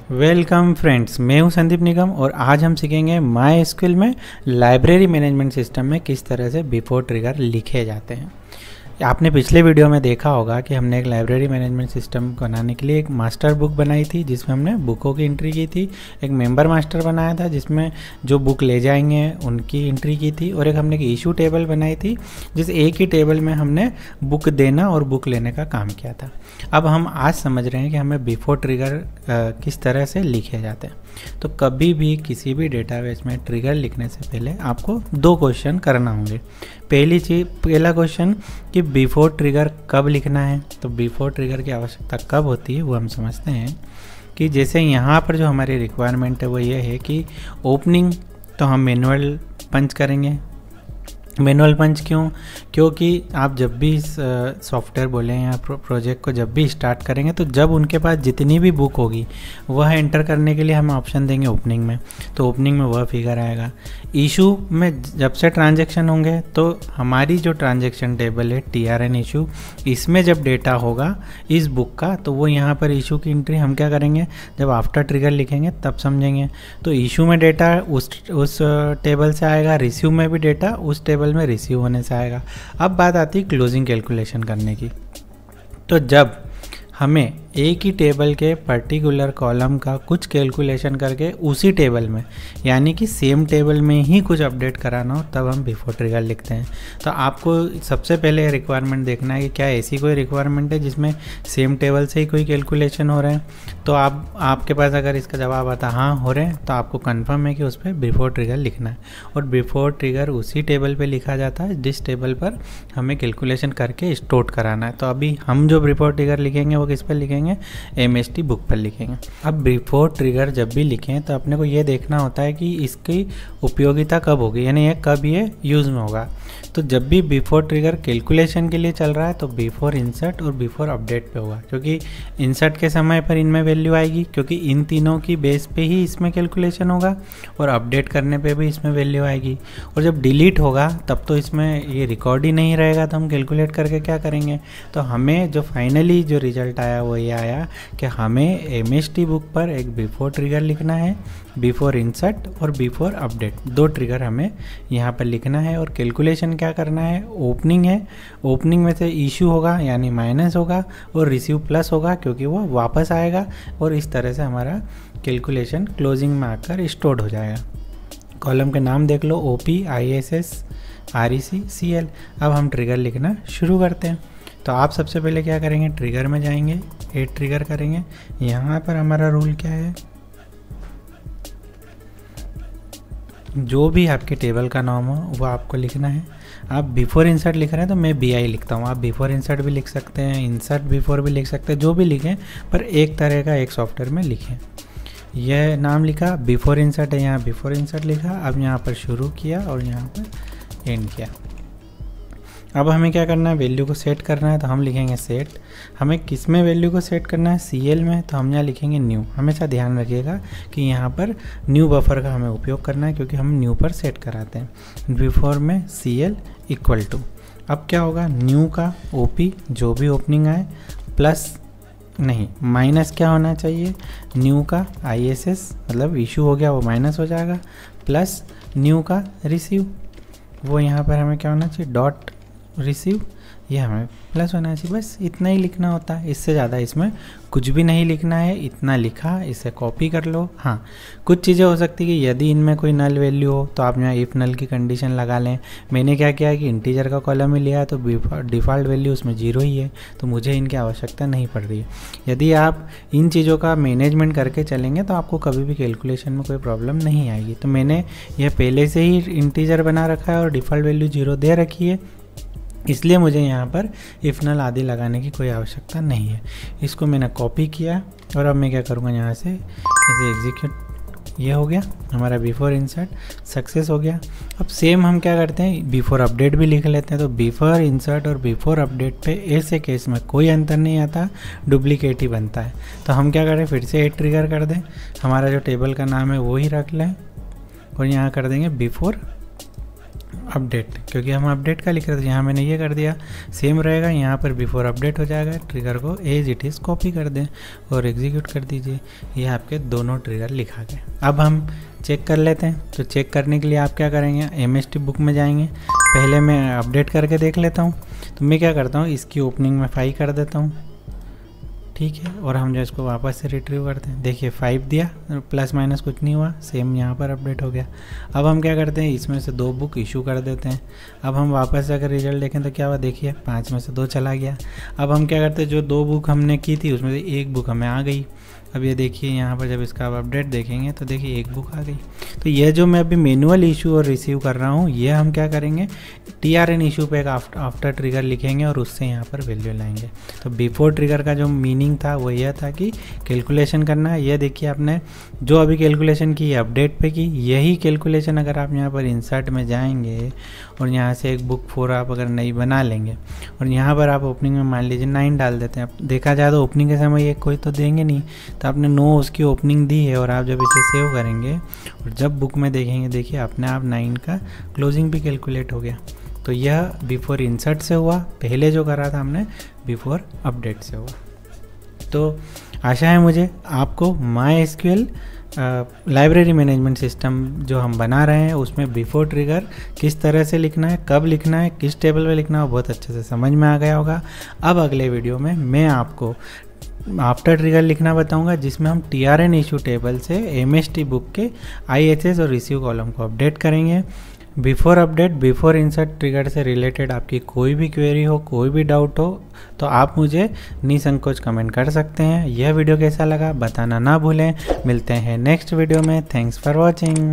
Welcome friends, मैं हूं संदीप निगम और आज हम सीखेंगे MySQL में लाइब्रेरी मैनेजमेंट सिस्टम में किस तरह से बिफोर ट्रिगर लिखे जाते हैं। आपने पिछले वीडियो में देखा होगा कि हमने एक लाइब्रेरी मैनेजमेंट सिस्टम बनाने के लिए एक मास्टर बुक बनाई थी जिसमें हमने बुकों की एंट्री की थी, एक मेंबर मास्टर बनाया था जिसमें जो बुक ले जाएंगे उनकी एंट्री की थी, और एक हमने एक इशू टेबल बनाई थी जिस एक ही टेबल में हमने बुक देना और बुक लेने का काम किया था। अब हम आज समझ रहे हैं कि हमें बिफोर ट्रिगर किस तरह से लिखे जाते हैं। तो कभी भी किसी भी डेटाबेस में ट्रिगर लिखने से पहले आपको दो क्वेश्चन करना होंगे। पहला क्वेश्चन कि बिफोर ट्रिगर कब लिखना है। तो बिफोर ट्रिगर की आवश्यकता कब होती है वो हम समझते हैं कि जैसे यहाँ पर जो हमारी रिक्वायरमेंट है वो ये है कि ओपनिंग तो हम मैनुअल पंच करेंगे। मैनुअल पंच क्यों? क्योंकि आप जब भी इस सॉफ्टवेयर बोलें या प्रोजेक्ट को जब भी स्टार्ट करेंगे तो जब उनके पास जितनी भी बुक होगी वह एंटर करने के लिए हम ऑप्शन देंगे ओपनिंग में, तो ओपनिंग में वह फिगर आएगा। इशू में जब से ट्रांजैक्शन होंगे तो हमारी जो ट्रांजैक्शन टेबल है TRN इशू, इसमें जब डेटा होगा इस बुक का तो वो यहाँ पर इशू की एंट्री हम क्या करेंगे, जब आफ्टर ट्रिगर लिखेंगे तब समझेंगे। तो इशू में डेटा उस टेबल से आएगा, रिसीव में भी डेटा उस टेबल में रिसीव होने से आएगा। अब बात आती है क्लोजिंग कैलकुलेशन करने की। तो जब हमें एक ही टेबल के पर्टिकुलर कॉलम का कुछ कैलकुलेशन करके उसी टेबल में यानी कि सेम टेबल में ही कुछ अपडेट कराना हो तब हम बिफोर ट्रिगर लिखते हैं। तो आपको सबसे पहले रिक्वायरमेंट देखना है कि क्या ऐसी कोई रिक्वायरमेंट है जिसमें सेम टेबल से ही कोई कैलकुलेशन हो रहे हैं। तो आपके पास अगर इसका जवाब आता हाँ हो रहे हैं तो आपको कन्फर्म है कि उस पर बिफोर ट्रिगर लिखना है। और बिफोर ट्रिगर उसी टेबल पर लिखा जाता है जिस टेबल पर हमें कैलकुलेशन करके स्टोर कराना है। तो अभी हम जो बिफोर ट्रिगर लिखेंगे वो किस पर लिखेंगे, MST बुक पर लिखेंगे। अब बिफोर ट्रिगर जब भी लिखें तो अपने को ये देखना होता है कि इसकी उपयोगिता कब होगी, यानी ये कब ये यूज़ में होगा। तो जब भी बिफोर ट्रिगर कैलकुलेशन के लिए चल रहा है तो बिफोर इंसर्ट और बिफोर अपडेट पे होगा, क्योंकि इंसर्ट के समय पर इनमें वैल्यू आएगी क्योंकि इन तीनों की बेस पे ही इसमें कैलकुलेशन होगा, और अपडेट करने पे भी इसमें वैल्यू आएगी। और जब डिलीट होगा तब तो इसमें ये रिकॉर्ड ही नहीं रहेगा, तो हम कैलकुलेट करके क्या करेंगे। तो हमें जो फाइनली जो रिजल्ट आया वो ये आया कि हमें MST बुक पर एक बिफोर ट्रिगर लिखना है, बिफोर इंसर्ट और बिफोर अपडेट, दो ट्रिगर हमें यहाँ पर लिखना है। और कैलकुलेशन क्या करना है, ओपनिंग है, ओपनिंग में से इशू होगा यानी माइनस होगा और रिसीव प्लस होगा क्योंकि वो वापस आएगा, और इस तरह से हमारा कैलकुलेशन क्लोजिंग में आकर स्टोर्ड हो जाएगा। कॉलम के नाम देख लो, OP ISS REC CL। अब हम ट्रिगर लिखना शुरू करते हैं। तो आप सबसे पहले क्या करेंगे, ट्रिगर में जाएंगे, एड ट्रिगर करेंगे। यहाँ पर हमारा रूल क्या है, जो भी आपके टेबल का नाम हो वो आपको लिखना है। आप बिफोर इंसर्ट लिख रहे हैं तो मैं BI लिखता हूँ, आप बिफोर इंसर्ट भी लिख सकते हैं, इंसर्ट बिफोर भी लिख सकते हैं, जो भी लिखें पर एक तरह का एक सॉफ्टवेयर में लिखें। यह नाम लिखा, बिफोर इंसर्ट है, यहाँ बिफोर इंसर्ट लिखा। अब यहाँ पर शुरू किया और यहाँ पर एंड किया। अब हमें क्या करना है, वैल्यू को सेट करना है, तो हम लिखेंगे सेट। हमें किस में वैल्यू को सेट करना है, CL में, तो हम यहाँ लिखेंगे न्यू। हमेशा ध्यान रखिएगा कि यहाँ पर न्यू बफर का हमें उपयोग करना है क्योंकि हम न्यू पर सेट कराते हैं। बिफोर में CL इक्वल टू, अब क्या होगा, न्यू का OP जो भी ओपनिंग आए प्लस नहीं माइनस क्या होना चाहिए, न्यू का ISS मतलब इशू हो गया वो माइनस हो जाएगा, प्लस न्यू का रिसीव, वो यहाँ पर हमें क्या होना चाहिए, डॉट रिसीव, ये हमें प्लस होना चाहिए। बस इतना ही लिखना होता है, इससे ज़्यादा इसमें कुछ भी नहीं लिखना है। इतना लिखा, इसे कॉपी कर लो। हाँ, कुछ चीज़ें हो सकती है कि यदि इनमें कोई नल वैल्यू हो तो आप यहाँ इफ़ नल की कंडीशन लगा लें। मैंने क्या किया कि इंटीजर का कॉलम ही लिया है तो डिफ़ॉल्ट वैल्यू उसमें 0 ही है, तो मुझे इनकी आवश्यकता नहीं पड़ रही है। यदि आप इन चीज़ों का मैनेजमेंट करके चलेंगे तो आपको कभी भी कैलकुलेशन में कोई प्रॉब्लम नहीं आएगी। तो मैंने यह पहले से ही इंटीजर बना रखा है और डिफ़ॉल्ट वैल्यू 0 दे रखी है, इसलिए मुझे यहाँ पर इफ नल आदि लगाने की कोई आवश्यकता नहीं है। इसको मैंने कॉपी किया और अब मैं क्या करूँगा, यहाँ से इसे एग्जीक्यूट, ये हो गया हमारा बिफोर इंसर्ट सक्सेस हो गया। अब सेम हम क्या करते हैं, बिफोर अपडेट भी लिख लेते हैं। तो बिफोर इंसर्ट और बिफोर अपडेट पे ऐसे केस में कोई अंतर नहीं आता, डुप्लीकेट ही बनता है। तो हम क्या करें, फिर से एड ट्रिगर कर दें, हमारा जो टेबल का नाम है वो ही रख लें और यहाँ कर देंगे बिफोर अपडेट, क्योंकि हम अपडेट का लिख रहे थे, यहाँ मैंने ये कर दिया, सेम रहेगा, यहाँ पर बिफोर अपडेट हो जाएगा। ट्रिगर को एज इट इज़ कॉपी कर दें और एग्जीक्यूट कर दीजिए। ये आपके दोनों ट्रिगर लिखा गए। अब हम चेक कर लेते हैं। तो चेक करने के लिए आप क्या करेंगे, MST बुक में जाएंगे। पहले मैं अपडेट करके देख लेता हूँ। तो मैं क्या करता हूँ, इसकी ओपनिंग में 5 कर देता हूँ, ठीक है। और हम जो इसको वापस से रिट्रीव करते हैं, देखिए 5 दिया, प्लस माइनस कुछ नहीं हुआ, सेम यहाँ पर अपडेट हो गया। अब हम क्या करते हैं, इसमें से 2 बुक इशू कर देते हैं। अब हम वापस से अगर रिजल्ट देखें तो क्या हुआ, देखिए 5 में से 2 चला गया। अब हम क्या करते हैं, जो 2 बुक हमने की थी उसमें से 1 बुक हमें आ गई। अब ये देखिए यहाँ पर जब इसका आप अपडेट देखेंगे तो देखिए 1 बुक आ गई। तो ये जो मैं अभी मैनुअल इशू और रिसीव कर रहा हूँ, ये हम क्या करेंगे, TRN इशू पे एक आफ्टर ट्रिगर लिखेंगे और उससे यहाँ पर वैल्यू लाएंगे। तो बिफोर ट्रिगर का जो मीनिंग था वो यह था कि कैलकुलेशन करना है। ये देखिए आपने जो अभी कैलकुलेशन की अपडेट पे की, यही कैलकुलेशन अगर आप यहाँ पर इंसर्ट में जाएंगे और यहाँ से एक बुक 4 आप अगर नई बना लेंगे और यहाँ पर आप ओपनिंग में मान लीजिए 9 डाल देते हैं। अब देखा जाए तो ओपनिंग के समय ये कोई तो देंगे नहीं, तो आपने 9 उसकी ओपनिंग दी है और आप जब इसे सेव करेंगे और जब बुक में देखेंगे, देखिए अपने आप 9 का क्लोजिंग भी कैलकुलेट हो गया। तो यह बिफोर इंसर्ट से हुआ, पहले जो करा था हमने बिफोर अपडेट से हुआ। तो आशा है मुझे आपको MySQL लाइब्रेरी मैनेजमेंट सिस्टम जो हम बना रहे हैं उसमें बिफोर ट्रिगर किस तरह से लिखना है, कब लिखना है, किस टेबल में लिखना है, बहुत अच्छे से समझ में आ गया होगा। अब अगले वीडियो में मैं आपको आफ्टर ट्रिगर लिखना बताऊंगा, जिसमें हम TRN इशू टेबल से MST बुक के IHS और रिसीव कॉलम को अपडेट करेंगे। Before update, before insert trigger से रिलेटेड आपकी कोई भी क्वेरी हो, कोई भी डाउट हो तो आप मुझे निसंकोच कमेंट कर सकते हैं। यह वीडियो कैसा लगा बताना ना भूलें। मिलते हैं नेक्स्ट वीडियो में। Thanks for watching.